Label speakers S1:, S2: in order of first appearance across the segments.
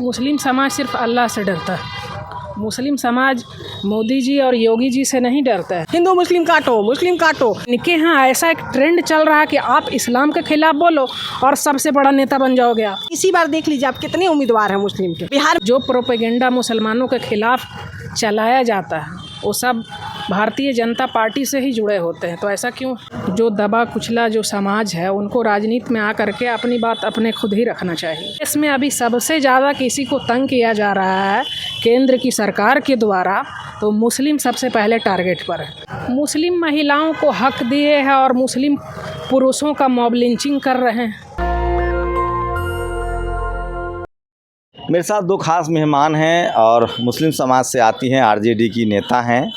S1: मुस्लिम समाज सिर्फ अल्लाह से डरता है। मुस्लिम समाज मोदी जी और योगी जी से नहीं डरता है।
S2: हिंदू मुस्लिम काटो, मुस्लिम काटो।
S1: इनके यहाँ ऐसा एक ट्रेंड चल रहा है कि आप इस्लाम के खिलाफ बोलो और सबसे बड़ा नेता बन जाओगे आप।
S2: इसी बार देख लीजिए आप कितने उम्मीदवार हैं मुस्लिम के। बिहार
S1: जो प्रोपेगेंडा मुसलमानों के खिलाफ चलाया जाता है वो सब भारतीय जनता पार्टी से ही जुड़े होते हैं। तो ऐसा क्यों? जो दबा कुचला जो समाज है उनको राजनीति में आकर के अपनी बात अपने खुद ही रखना चाहिए। इसमें अभी सबसे ज़्यादा किसी को तंग किया जा रहा है केंद्र की सरकार के द्वारा, तो मुस्लिम सबसे पहले टारगेट पर है। मुस्लिम महिलाओं को हक दिए हैं और मुस्लिम पुरुषों का मॉब लिंचिंग कर रहे हैं।
S3: मेरे साथ दो खास मेहमान हैं और मुस्लिम समाज से आती हैं, आरजेडी की नेता हैं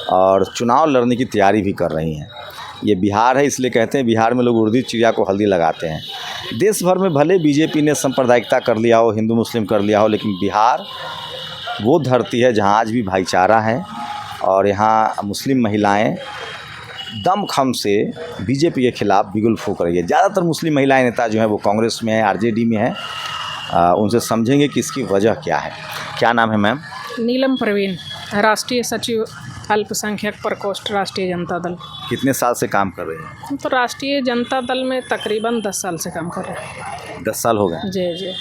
S3: और चुनाव लड़ने की तैयारी भी कर रही हैं। ये बिहार है, इसलिए कहते हैं बिहार में लोग उड़दी चिड़िया को हल्दी लगाते हैं। देश भर में भले बीजेपी ने सांप्रदायिकता कर लिया हो, हिंदू मुस्लिम कर लिया हो, लेकिन बिहार वो धरती है जहाँ आज भी भाईचारा है और यहाँ मुस्लिम महिलाएं दमखम से बीजेपी के खिलाफ बिगुल फूंक रही है। ज़्यादातर मुस्लिम महिलाएं नेता जो हैं वो कांग्रेस में है, आरजेडी में है। उनसे समझेंगे कि इसकी वजह क्या है। क्या नाम है मैम?
S1: नीलम प्रवीण, राष्ट्रीय सचिव अल्पसंख्यक प्रकोष्ठ राष्ट्रीय जनता दल।
S3: कितने साल से काम कर रहे हैं?
S1: हम तो राष्ट्रीय जनता दल में तकरीबन 10 साल से काम कर रहे हैं।
S3: 10 साल हो गए।
S1: जी।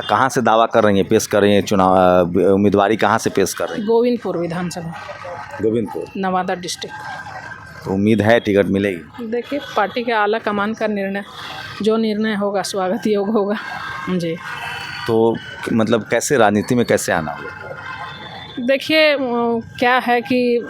S3: कहाँ से दावा कर रही हैं, पेश कर रही हैं चुनाव उम्मीदवारी कहाँ से पेश कर रही हैं?
S1: गोविंदपुर विधानसभा,
S3: गोविंदपुर,
S1: नवादा डिस्ट्रिक्ट।
S3: तो उम्मीद है टिकट मिलेगी?
S1: देखिए, पार्टी के आला कमान का निर्णय, जो निर्णय होगा स्वागत योग होगा जी।
S3: तो मतलब कैसे राजनीति में कैसे आना होगा?
S1: देखिए, क्या है कि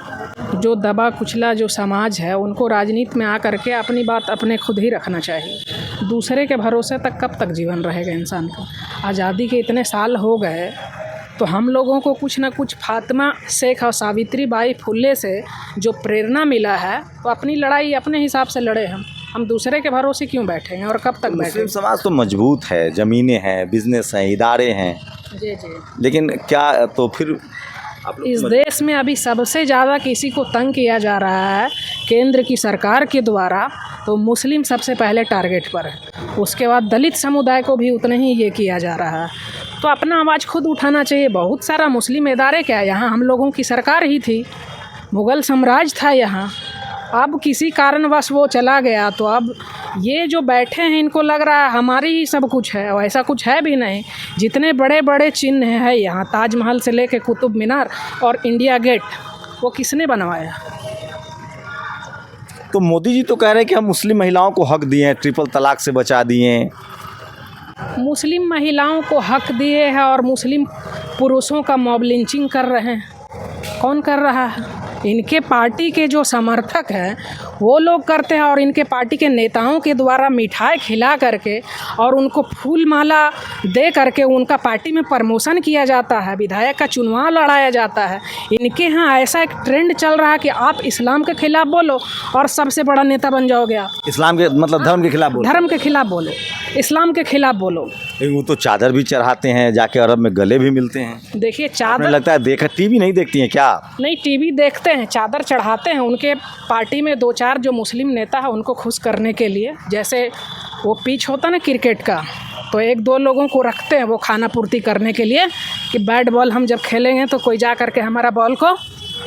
S1: जो दबा कुचला जो समाज है उनको राजनीति में आकर के अपनी बात अपने खुद ही रखना चाहिए। दूसरे के भरोसे तक कब तक जीवन रहेगा इंसान का? आज़ादी के इतने साल हो गए तो हम लोगों को कुछ ना कुछ फातिमा शेख और सावित्री बाई फुले से जो प्रेरणा मिला है तो अपनी लड़ाई अपने हिसाब से लड़े। हम दूसरे के भरोसे क्यों बैठेंगे और कब तक बैठेंगे?
S3: मुस्लिम समाज तो मजबूत है, ज़मीनें हैं, बिजनेस हैं, इदारे हैं।
S1: जी।
S3: लेकिन क्या तो फिर
S1: इस देश में अभी सबसे ज़्यादा किसी को तंग किया जा रहा है केंद्र की सरकार के द्वारा, तो मुस्लिम सबसे पहले टारगेट पर है। उसके बाद दलित समुदाय को भी उतना ही ये किया जा रहा है। तो अपना आवाज़ खुद उठाना चाहिए। बहुत सारा मुस्लिम इदारे क्या, यहाँ हम लोगों की सरकार ही थी, मुग़ल साम्राज्य था यहाँ। अब किसी कारणवश वो चला गया तो अब ये जो बैठे हैं इनको लग रहा है हमारी ही सब कुछ है, और ऐसा कुछ है भी नहीं। जितने बड़े बड़े चिन्ह हैं यहाँ, ताजमहल से लेके कुतुब मीनार और इंडिया गेट, वो किसने बनवाया?
S3: तो मोदी जी तो कह रहे हैं कि हम मुस्लिम महिलाओं को हक दिए हैं, ट्रिपल तलाक से बचा दिए हैं।
S1: मुस्लिम महिलाओं को हक दिए हैं और मुस्लिम पुरुषों का मॉब लिंचिंग कर रहे हैं। कौन कर रहा है? इनके पार्टी के जो समर्थक हैं वो लोग करते हैं, और इनके पार्टी के नेताओं के द्वारा मिठाई खिला करके और उनको फूल माला दे करके उनका पार्टी में प्रमोशन किया जाता है, विधायक का चुनाव लड़ाया जाता है। इनके यहाँ ऐसा एक ट्रेंड चल रहा है कि आप इस्लाम के खिलाफ बोलो और सबसे बड़ा नेता बन जाओगे आप।
S3: इस्लाम के मतलब धर्म के खिलाफ बोलो?
S1: धर्म के खिलाफ बोलो, इस्लाम के खिलाफ बोलो।
S3: वो तो चादर भी चढ़ाते हैं, जाके अरब में गले भी मिलते हैं।
S1: देखिए, चादर
S3: लगता है देखा, टीवी नहीं देखती हैं क्या?
S1: नहीं, टीवी देखते हैं, चादर चढ़ाते हैं। उनके पार्टी में 2-4 जो मुस्लिम नेता है उनको खुश करने के लिए, जैसे वो पिच होता ना क्रिकेट का, तो 1-2 लोगों को रखते हैं वो खाना पूर्ति करने के लिए कि बैट बॉल हम जब खेलेंगे तो कोई जा करके हमारा बॉल को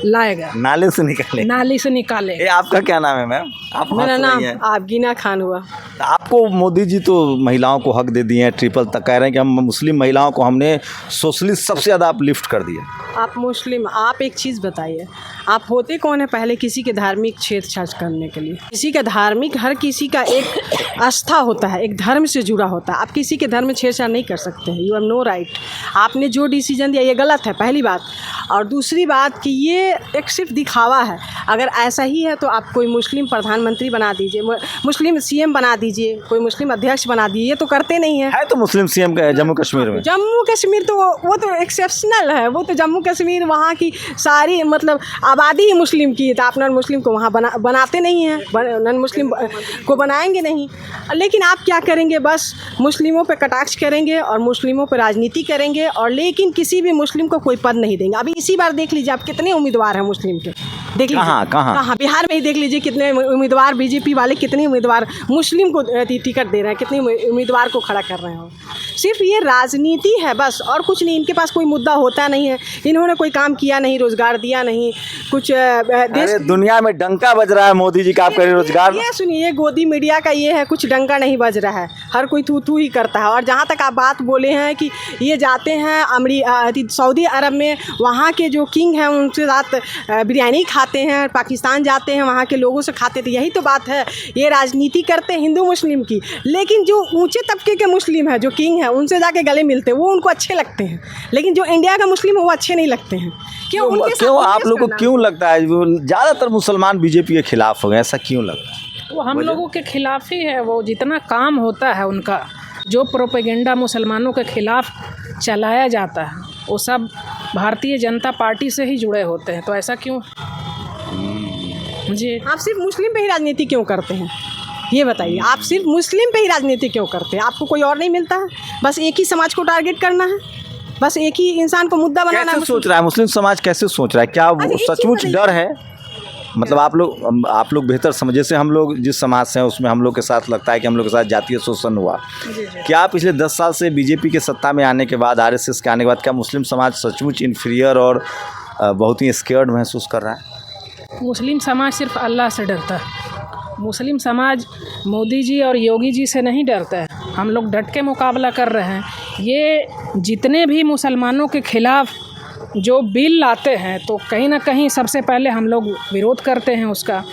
S1: लाएगा,
S3: नाले से निकाले,
S1: नाली से निकाले।
S3: आपका क्या नाम है मैम?
S2: मेरा नाम आबगीना खान हुआ।
S3: आपको मोदी जी तो महिलाओं को हक दे दिए हैं, ट्रिपल तक कह रहे हैं कि हम मुस्लिम महिलाओं को हमने सोशलिस्ट सबसे ज़्यादा अपलिफ्ट कर दिया।
S2: आप मुस्लिम, आप एक चीज़ बताइए, आप होते कौन है पहले किसी के धार्मिक छेड़छाड़ करने के लिए? किसी का धार्मिक, हर किसी का एक आस्था होता है, एक धर्म से जुड़ा होता है। आप किसी के धर्म में छेड़छाड़ नहीं कर सकते हैं। You have no right. आपने जो डिसीजन दिया ये गलत है, पहली बात। और दूसरी बात कि ये एक सिर्फ दिखावा है। अगर ऐसा ही है तो आप कोई मुस्लिम प्रधानमंत्री बना दीजिए, मुस्लिम सीएम बना दीजिए, कोई मुस्लिम अध्यक्ष बना दीजिए। ये तो करते नहीं है
S3: तो मुस्लिम सीएम जम्मू कश्मीर में,
S2: जम्मू कश्मीर तो वो तो एक्सेप्शनल है। वो तो जम्मू कश्मीर वहाँ की सारी मतलब आबादी ही मुस्लिम की है, तो आप नॉन मुस्लिम को वहाँ बनाते नहीं हैं, नॉन मुस्लिम को बनाएंगे नहीं। लेकिन आप क्या करेंगे? बस मुस्लिमों पे कटाक्ष करेंगे और मुस्लिमों पे राजनीति करेंगे, और लेकिन किसी भी मुस्लिम को कोई पद नहीं देंगे। अभी इसी बार देख लीजिए आप कितने उम्मीदवार हैं मुस्लिम के। देख लीजिए कहाँ बिहार में ही देख लीजिए कितने उम्मीदवार बीजेपी वाले कितने उम्मीदवार मुस्लिम को टिकट दे रहे हैं, कितने उम्मीदवार को खड़ा कर रहे हैं। सिर्फ ये राजनीति है बस, और कुछ नहीं। इनके पास कोई मुद्दा होता नहीं है, इन्होंने कोई काम किया नहीं, रोजगार दिया नहीं, कुछ देश
S3: दुनिया में डंका बज रहा है मोदी जी का, आप कह रहे रोजगार।
S2: ये सुनिए, गोदी मीडिया का ये है, कुछ डंका नहीं बज रहा है, हर कोई तू तू ही करता है। और जहाँ तक आप बात बोले हैं कि ये जाते हैं सऊदी अरब में, वहाँ के जो किंग हैं उनसे रात बिरयानी खाते हैं, पाकिस्तान जाते हैं वहाँ के लोगों से खाते थे, यही तो बात है। ये राजनीति करते हैं हिंदू मुस्लिम की, लेकिन जो ऊंचे तबके के मुस्लिम हैं, जो किंग हैं, उनसे जाके गले मिलते हैं, वो उनको अच्छे लगते हैं। लेकिन जो इंडिया का मुस्लिम है वो अच्छे नहीं लगते हैं। क्यों
S3: आप लोग को क्यों लगता है ज़्यादातर मुसलमान बीजेपी के खिलाफ हो गए, ऐसा क्यों लगता है?
S1: वो हम लोगों के खिलाफ ही है। वो जितना काम होता है उनका, जो प्रोपेगेंडा मुसलमानों के खिलाफ चलाया जाता है, वो सब भारतीय जनता पार्टी से ही जुड़े होते हैं। तो ऐसा क्यों जी?
S2: आप सिर्फ मुस्लिम पे ही राजनीति क्यों करते हैं, ये बताइए। आप सिर्फ मुस्लिम पे ही राजनीति क्यों करते हैं? आपको कोई और नहीं मिलता है? बस एक ही समाज को टारगेट करना है, बस एक ही इंसान को मुद्दा बनाना है।
S3: कैसे सोच रहा है मुस्लिम समाज, कैसे सोच रहा है? क्या सचमुच डर है? मतलब आप लोग बेहतर समझ, जैसे हम लोग जिस समाज से हैं उसमें हम लोग के साथ लगता है कि हम लोग के साथ जातीय शोषण हुआ। क्या पिछले 10 साल से बीजेपी के सत्ता में आने के बाद, आरएसएस के आने के बाद, क्या मुस्लिम समाज सचमुच इन्फीरियर और बहुत ही स्केर्ड महसूस कर रहा है?
S1: मुस्लिम समाज सिर्फ अल्लाह से डरता है। मुस्लिम समाज मोदी जी और योगी जी से नहीं डरता है। हम लोग डट के मुकाबला कर रहे हैं। ये जितने भी मुसलमानों के खिलाफ जो बिल लाते हैं, तो कहीं ना कहीं सबसे पहले हम लोग विरोध करते हैं उसका।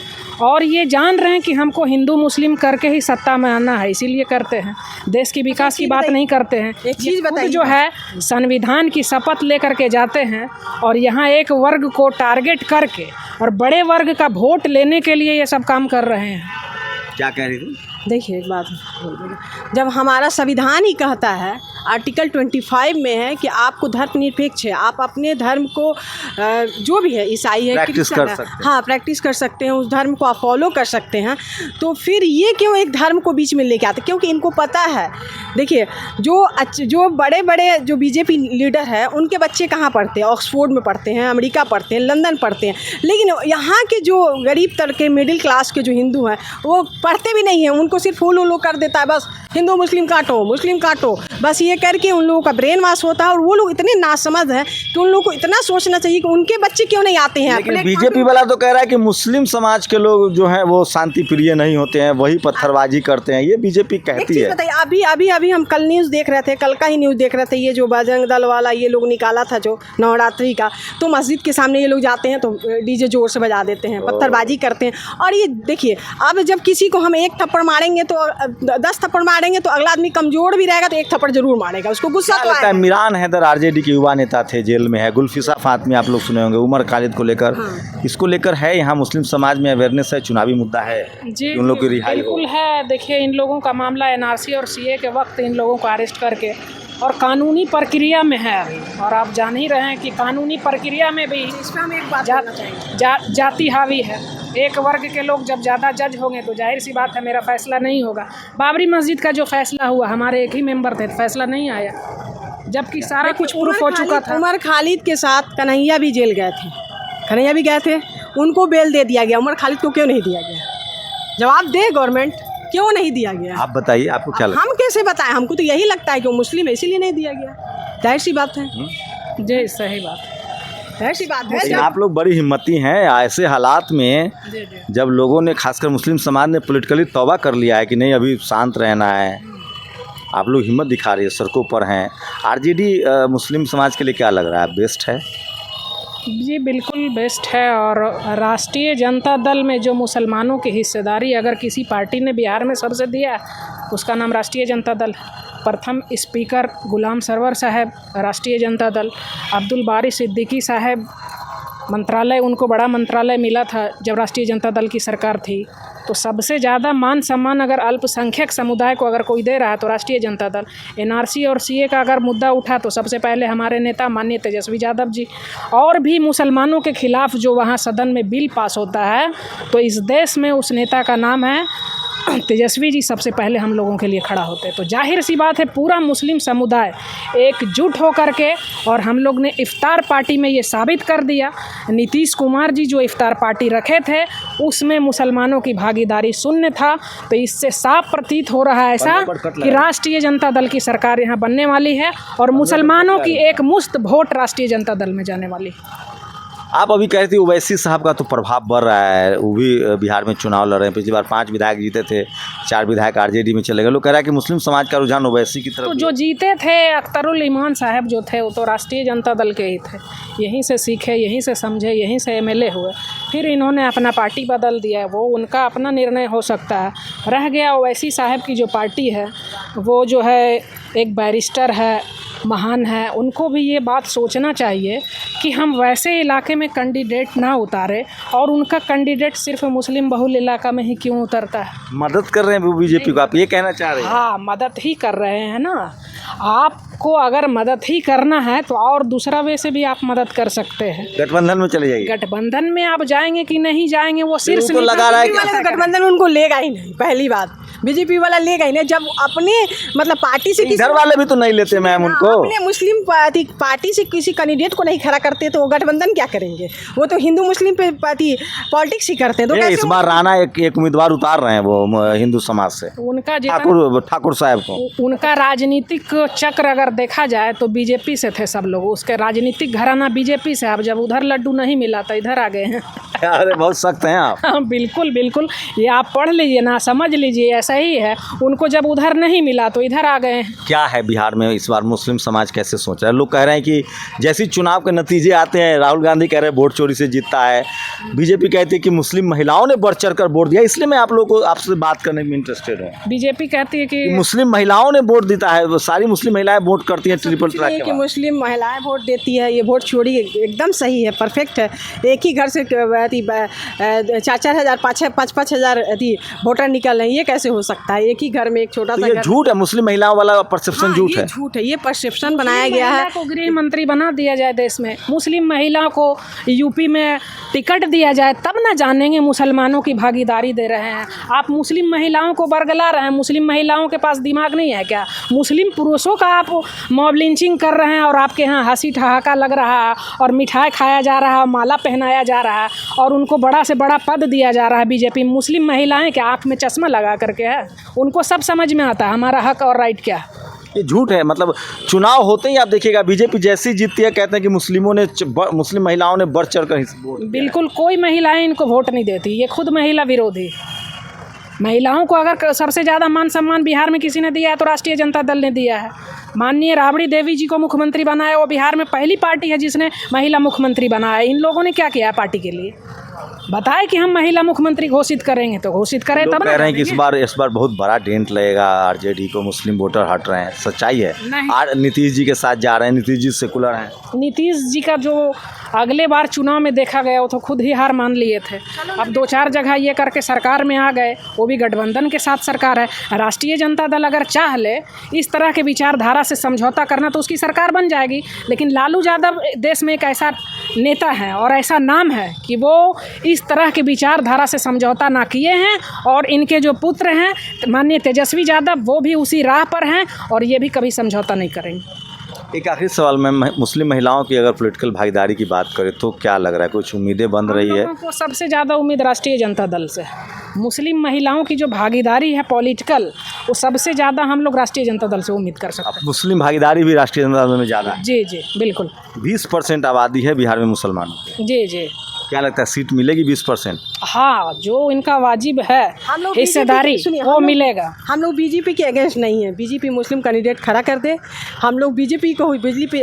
S1: और ये जान रहे हैं कि हमको हिंदू मुस्लिम करके ही सत्ता में आना है, इसीलिए करते हैं। देश की विकास की बात नहीं करते हैं।
S2: एक चीज़ बताइए,
S1: जो है संविधान की शपथ लेकर के जाते हैं और यहाँ एक वर्ग को टारगेट करके और बड़े वर्ग का वोट लेने के लिए ये सब काम कर रहे हैं।
S3: क्या कह रही थी?
S2: देखिए, एक बात जब हमारा संविधान ही कहता है, आर्टिकल 25 में है कि आपको धर्मनिरपेक्ष है, आप अपने धर्म को जो भी है, ईसाई है, क्रिश्चियन है, हाँ, प्रैक्टिस कर सकते हैं, उस धर्म को आप फॉलो कर सकते हैं। तो फिर ये क्यों एक धर्म को बीच में लेके आते? क्योंकि इनको पता है। देखिए, जो बड़े बड़े जो बीजेपी लीडर है, उनके बच्चे कहाँ पढ़ते हैं? ऑक्सफोर्ड में पढ़ते हैं, अमेरिका पढ़ते हैं, लंदन पढ़ते हैं। लेकिन यहाँ के जो गरीब तबके, मिडिल क्लास के जो हिंदू हैं, वो पढ़ते भी नहीं हैं। उनको सिर्फ फॉलो कर देता है, बस हिंदू मुस्लिम काटो, बस ये करके उन लोगों का ब्रेन वॉश होता है। और वो लोग इतने नासमझ हैं कि उन लोगों को इतना सोचना चाहिए कि उनके बच्चे क्यों नहीं आते हैं।
S3: लेकिन बीजेपी वाला तो कह रहा है कि मुस्लिम समाज के लोग जो हैं वो शांति प्रिय नहीं होते हैं, वही पत्थरबाजी करते हैं, ये बीजेपी कहती है।
S2: बताइए, अभी हम कल न्यूज़ देख रहे थे, कल का ही न्यूज़ देख रहे थे, ये जो बजरंग दल वाला ये लोग निकाला था जो नवरात्रि का, तो मस्जिद के सामने ये लोग जाते हैं तो डीजे जोर से बजा देते हैं, पत्थरबाजी करते हैं। और ये देखिए, अब जब किसी को हम एक थप्पड़ मारेंगे तो 10 थप्पड़ मारेंगे तो अगला आदमी कमजोर भी रहेगा तो एक थप्पड़ जरूर मारेगा, उसको गुस्सा तो आएगा।
S3: इमरान हैदर आरजेडी के युवा नेता थे, जेल में है। गुलफिसा फातमी आप लोग सुने होंगे, उमर खालिद को लेकर, इसको लेकर है यहाँ मुस्लिम समाज में अवेयरनेस है, चुनावी मुद्दा है
S1: जी,
S3: उन लोगों की रिहाई
S1: बिल्कुल है। देखिए, इन लोगों का मामला एनआरसी और सीए के वक्त इन लोगों को अरेस्ट करके और कानूनी प्रक्रिया में है अभी। और आप जान ही रहे हैं कि कानूनी प्रक्रिया में भी
S2: इसमें एक बात
S1: जाति हावी है। एक वर्ग के लोग जब ज़्यादा जज होंगे तो जाहिर सी बात है मेरा फैसला नहीं होगा। बाबरी मस्जिद का जो फैसला हुआ, हमारे एक ही मेंबर थे, फैसला नहीं आया, जबकि सारा कुछ प्रूफ हो चुका था।
S2: उमर खालिद के साथ कन्हैया भी जेल गए थे, कन्हैया भी गए थे, उनको बेल दे दिया गया। उमर खालिद को क्यों नहीं दिया गया? जवाब दे गवर्नमेंट, क्यों नहीं दिया गया?
S3: आप बताइए, आपको क्या लगता है?
S2: हम कैसे बताएं? हमको तो यही लगता है कि वो मुस्लिम है इसीलिए नहीं दिया गया। जाहिर सी बात है
S1: जी, सही बात है,
S2: जाहिर सी बात है।
S3: आप लोग बड़ी हिम्मती हैं। ऐसे हालात में जब लोगों ने, खासकर मुस्लिम समाज ने पॉलिटिकली तौबा कर लिया है कि नहीं अभी शांत रहना है, आप लोग हिम्मत दिखा रही है, सड़कों पर हैं। आरजेडी मुस्लिम समाज के लिए क्या लग रहा है, बेस्ट है?
S1: जी बिल्कुल बेस्ट है। और राष्ट्रीय जनता दल में जो मुसलमानों की हिस्सेदारी अगर किसी पार्टी ने बिहार में सबसे दिया, उसका नाम राष्ट्रीय जनता दल। प्रथम स्पीकर गुलाम सरवर साहब, राष्ट्रीय जनता दल। अब्दुल बारी सिद्दीकी साहब, मंत्रालय, उनको बड़ा मंत्रालय मिला था जब राष्ट्रीय जनता दल की सरकार थी। तो सबसे ज़्यादा मान सम्मान अगर अल्पसंख्यक समुदाय को अगर कोई दे रहा है तो राष्ट्रीय जनता दल। एनआरसी और सीए का अगर मुद्दा उठा तो सबसे पहले हमारे नेता माननीय तेजस्वी यादव जी। और भी मुसलमानों के खिलाफ जो वहाँ सदन में बिल पास होता है तो इस देश में उस नेता का नाम है तेजस्वी जी सबसे पहले हम लोगों के लिए खड़ा होते। तो जाहिर सी बात है पूरा मुस्लिम समुदाय एकजुट होकर के, और हम लोग ने इफ्तार पार्टी में ये साबित कर दिया। नीतीश कुमार जी जो इफ्तार पार्टी रखे थे उसमें मुसलमानों की भागीदारी शून्य था। तो इससे साफ प्रतीत हो रहा है ऐसा कि राष्ट्रीय जनता दल की सरकार यहाँ बनने वाली है और मुसलमानों की एक मुश्त वोट राष्ट्रीय जनता दल में जाने वाली है।
S3: आप अभी कह रहे थे ओवैसी साहब का तो प्रभाव बढ़ रहा है, वो भी बिहार में चुनाव लड़ रहे हैं। पिछली बार 5 विधायक जीते थे, 4 विधायक आरजेडी में चले गए। लोग कह रहा है कि मुस्लिम समाज का रुझान ओवैसी की तरफ।
S1: तो जो जीते थे अख्तरुल ईमान साहब जो थे वो तो राष्ट्रीय जनता दल के ही थे, यहीं से सीखे, यहीं से समझे, यहीं से एमएलए हुए। फिर इन्होंने अपना पार्टी बदल दिया, वो उनका अपना निर्णय हो सकता है। रह गया ओवैसी साहब की जो पार्टी है, वो जो है एक बैरिस्टर है, महान है, उनको भी ये बात सोचना चाहिए कि हम वैसे इलाके में कैंडिडेट ना उतारे और उनका कैंडिडेट सिर्फ मुस्लिम बहुल इलाका में ही क्यों उतरता है।
S3: मदद कर रहे हैं वो बीजेपी को, आप ये कहना चाह रहे हैं?
S1: हाँ, मदद ही कर रहे हैं ना। आपको अगर मदद ही करना है तो और दूसरा वे से भी आप मदद कर सकते हैं।
S3: गठबंधन में चले जाइए।
S1: गठबंधन में आप जाएंगे कि नहीं जाएंगे वो शीर्ष
S3: उनको लगा रहा है
S2: वाले तो गठबंधन में उनको लेगा ही नहीं। पहली बात बीजेपी वाला लेगा ही नहीं। जब अपने मतलब पार्टी से
S3: इधर वाले भी तो नहीं लेते मैम उनको।
S2: अपने मुस्लिम पार्टी से किसी कैंडिडेट को नहीं खड़ा करते तो वो गठबंधन क्या करेंगे? वो तो हिंदू मुस्लिम पे पार्टी पॉलिटिक्स ही करते हैं। तो
S3: इस बार राणा एक उम्मीदवार उतार रहे हैं वो हिंदू समाज से,
S1: उनका
S3: ठाकुर साहब को।
S1: उनका राजनीतिक चक्र अगर देखा जाए तो बीजेपी से थे सब लोग, उसके राजनीतिक घराना बीजेपी से। अब जब उधर लड्डू नहीं मिला तो इधर आ गए हैं।
S3: अरे बहुत सख्त हैं आप।
S1: हाँ, बिल्कुल बिल्कुल, ये आप पढ़ लीजिए ना, समझ लीजिए, ऐसा ही है। उनको जब उधर नहीं मिला तो इधर आ गए हैं।
S3: क्या है बिहार में इस बार मुस्लिम समाज कैसे सोच रहा है? लोग कह रहे हैं कि जैसे चुनाव के नतीजे आते हैं, राहुल गांधी कह रहे हैं वोट चोरी से जीतता है, बीजेपी कहती है कि मुस्लिम महिलाओं ने बढ़ चढ़ कर वोट दिया। इसलिए मैं आप लोगों को आपसे बात करने में इंटरेस्टेड हूँ।
S1: बीजेपी कहती है कि
S3: मुस्लिम महिलाओं ने वोट देता है, वो सारी मुस्लिम महिलाएं वोट करती हैं ट्रिपल तलाक के
S2: कि
S3: बाद।
S2: मुस्लिम महिलाएं वोट देती है, ये वोट चोरी एकदम सही है, परफेक्ट है। एक ही घर से 4-4 हज़ार 5-5 हज़ार वोटर निकल रहे हैं, ये कैसे हो सकता है? एक ही घर में एक छोटा सा
S3: ये झूठ है, मुस्लिम महिलाओं वाला परसेप्शन झूठ है।
S2: झूठ है, ये परसेप्शन बनाया गया है।
S1: को गृह मंत्री बना दिया जाए देश में, मुस्लिम महिला को यूपी में टिकट दिया जाए, तब ना जानेंगे मुसलमानों की भागीदारी दे रहे हैं। आप मुस्लिम महिलाओं को बरगला रहे हैं। मुस्लिम महिलाओं के पास दिमाग नहीं है क्या? मुस्लिम पुरुषों का आप मॉब लिंचिंग कर रहे हैं और आपके यहाँ हंसी ठहाका लग रहा है और मिठाई खाया जा रहा है, माला पहनाया जा रहा है और उनको बड़ा से बड़ा पद दिया जा रहा है। बीजेपी मुस्लिम महिलाएं क्या आँख में चश्मा लगा करके है? उनको सब समझ में आता है हमारा हक और राइट क्या है।
S3: ये झूठ है। मतलब चुनाव होते ही आप देखिएगा बीजेपी जैसी जीतती है कहते हैं कि मुस्लिम महिलाओं ने बढ़ चढ़ कर वोट दिया।
S1: बिल्कुल, कोई महिलाएं इनको वोट नहीं देती, ये खुद महिला विरोधी। महिलाओं को अगर सबसे ज़्यादा मान सम्मान बिहार में किसी ने दिया है तो राष्ट्रीय जनता दल ने दिया है। माननीय राबड़ी देवी जी को मुख्यमंत्री बनाया, वो बिहार में पहली पार्टी है जिसने महिला मुख्यमंत्री बनाया। इन लोगों ने क्या किया पार्टी के लिए? बताए कि हम महिला मुख्यमंत्री घोषित करेंगे तो घोषित करें तब।
S3: कह रहे हैं कि इस बार बहुत बड़ा डेंट लगेगा आरजेडी को, मुस्लिम वोटर हट रहे हैं। सच्चाई है? नीतीश जी के साथ जा रहे हैं, नीतीश जी सेकुलर हैं।
S1: नीतीश जी का जो अगले बार चुनाव में देखा गया वो तो खुद ही हार मान लिए थे। अब 2-4 जगह ये करके सरकार में आ गए, वो भी गठबंधन के साथ सरकार है। राष्ट्रीय जनता दल अगर चाह ले इस तरह के विचारधारा से समझौता करना तो उसकी सरकार बन जाएगी। लेकिन लालू यादव देश में एक ऐसा नेता है और ऐसा नाम है कि वो इस तरह के विचारधारा से समझौता ना किए हैं, और इनके जो पुत्र हैं माननीय तेजस्वी यादव वो भी उसी राह पर हैं और ये भी कभी समझौता नहीं करेंगे।
S3: एक आखिरी सवाल में, मुस्लिम महिलाओं की अगर पॉलिटिकल भागीदारी की बात करें तो क्या लग रहा है, कुछ उम्मीदें बन रही है?
S1: हम लोगों को सबसे ज़्यादा उम्मीद राष्ट्रीय जनता दल से। मुस्लिम महिलाओं की जो भागीदारी है पॉलिटिकल, वो सबसे ज़्यादा हम लोग राष्ट्रीय जनता दल से उम्मीद कर सकते हैं।
S3: मुस्लिम भागीदारी भी राष्ट्रीय जनता दल में ज़्यादा है?
S1: जी जी बिल्कुल।
S3: 20% आबादी है बिहार में मुसलमानों की।
S1: जी जी।
S3: क्या लगता है सीट मिलेगी 20%?
S1: हाँ, जो इनका वाजिब है हिस्सेदारी वो मिलेगा।
S2: हम लोग बीजेपी के अगेंस्ट नहीं है। बीजेपी मुस्लिम कैंडिडेट खड़ा कर दे, हम लोग बीजेपी को बीजेपी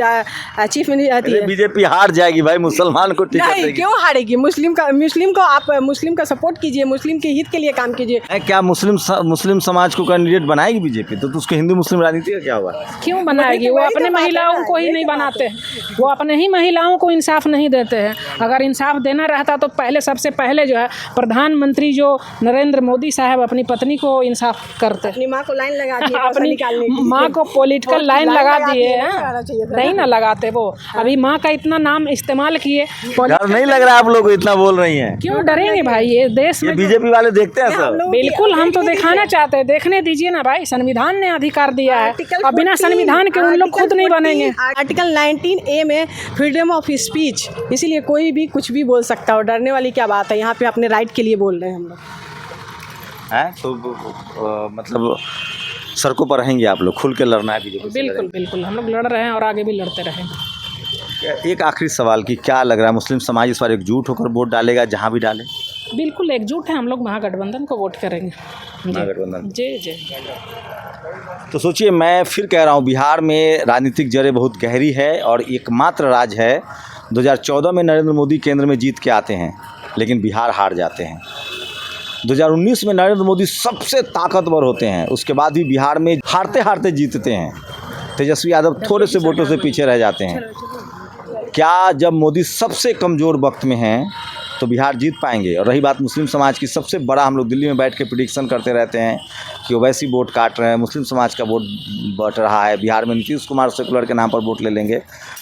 S2: चीफ मिनिस्टर।
S3: बीजेपी हार जाएगी भाई, मुसलमान को टिकट
S2: नहीं, क्यों हारेगी? मुस्लिम को आप मुस्लिम का सपोर्ट कीजिए, मुस्लिम के हित के लिए काम कीजिए।
S3: क्या मुस्लिम समाज को कैंडिडेट बनाएगी बीजेपी? तो उसके हिंदू मुस्लिम राजनीति का क्या होगा?
S1: क्यों बनाएगी? वो अपने महिलाओं को ही नहीं बनाते हैं, वो अपने ही महिलाओं को इंसाफ नहीं देते हैं। अगर इंसाफ देना रहता तो पहले सबसे पहले जो है प्रधानमंत्री जो नरेंद्र मोदी साहब अपनी पत्नी को इंसाफ करते,
S2: अपनी माँ को लाइन लगा दी, पैसा
S1: अपनी
S2: निकालने की।
S1: माँ को पॉलिटिकल लाइन लगा दिए हैं,
S2: लगाना चाहिए था।
S1: नहीं ना लगाते वो। अभी माँ का इतना नाम इस्तेमाल किए,
S3: डर नहीं लग रहा आप लोग को, इतना बोल रही हैं?
S1: क्यों डरेंगे भाई, ये देश
S3: ये
S1: में
S3: बीजेपी वाले देखते हैं सब।
S1: बिल्कुल हम तो दिखाना चाहते हैं, देखने दीजिए ना भाई, संविधान ने अधिकार दिया है, और बिना संविधान के उन लोग खुद नहीं बनेंगे।
S2: आर्टिकल 19A में फ्रीडम ऑफ स्पीच, इसीलिए कोई भी कुछ भी बोल सकता है, और डरने वाली क्या बात है। यहाँ पे अपने राइट के लिए बोल रहे हैं हम लोग।
S3: हैं तो मतलब सड़कों पर रहेंगे आप लोग, खुल के लड़ना है बीजेपी से?
S1: बिल्कुल बिल्कुल हम लोग लड़ रहे हैं और आगे भी लड़ते रहेंगे।
S3: एक आखिरी सवाल की क्या लग रहा है, मुस्लिम समाज इस बार एकजुट होकर वोट डालेगा जहां भी डाले?
S1: बिल्कुल एकजुट है, हम लोग महागठबंधन को वोट करेंगे।
S3: महागठबंधन।
S1: जी जी।
S3: तो सोचिए, मैं फिर कह रहा हूँ, बिहार में राजनीतिक जड़ें बहुत गहरी है और एकमात्र राज्य है 2014 में नरेंद्र मोदी केंद्र में जीत के आते हैं लेकिन बिहार हार जाते हैं। 2019 में नरेंद्र मोदी सबसे ताकतवर होते हैं, उसके बाद भी बिहार में हारते हारते जीतते हैं। तेजस्वी यादव थोड़े से वोटों से पीछे रह जाते हैं। क्या जब मोदी सबसे कमज़ोर वक्त में हैं तो बिहार जीत पाएंगे? और रही बात मुस्लिम समाज की, सबसे बड़ा हम लोग दिल्ली में बैठ के प्रिडिक्शन करते रहते हैं कि ओवैसी वोट काट रहे हैं, मुस्लिम समाज का वोट बढ़ रहा है, बिहार में नीतीश कुमार सेकुलर के नाम पर वोट ले लेंगे।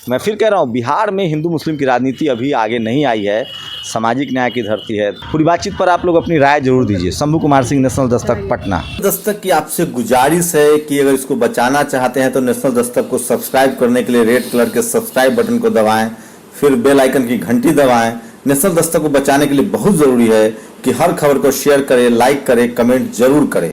S3: मैं फिर कह रहा हूँ, बिहार में हिंदू मुस्लिम की राजनीति अभी आगे नहीं आई है, सामाजिक न्याय की धरती है। पूरी बातचीत पर आप लोग अपनी राय जरूर दीजिए। शंभू कुमार सिंह, नेशनल दस्तक, पटना। दस्तक की आपसे गुजारिश है कि अगर इसको बचाना चाहते हैं तो नेशनल दस्तक को सब्सक्राइब करने के लिए रेड कलर के सब्सक्राइब बटन को दबाएं, फिर बेल आइकन की घंटी दबाएं। नेशनल दस्तक को बचाने के लिए बहुत ज़रूरी है कि हर खबर को शेयर करें, लाइक करें, कमेंट जरूर करें।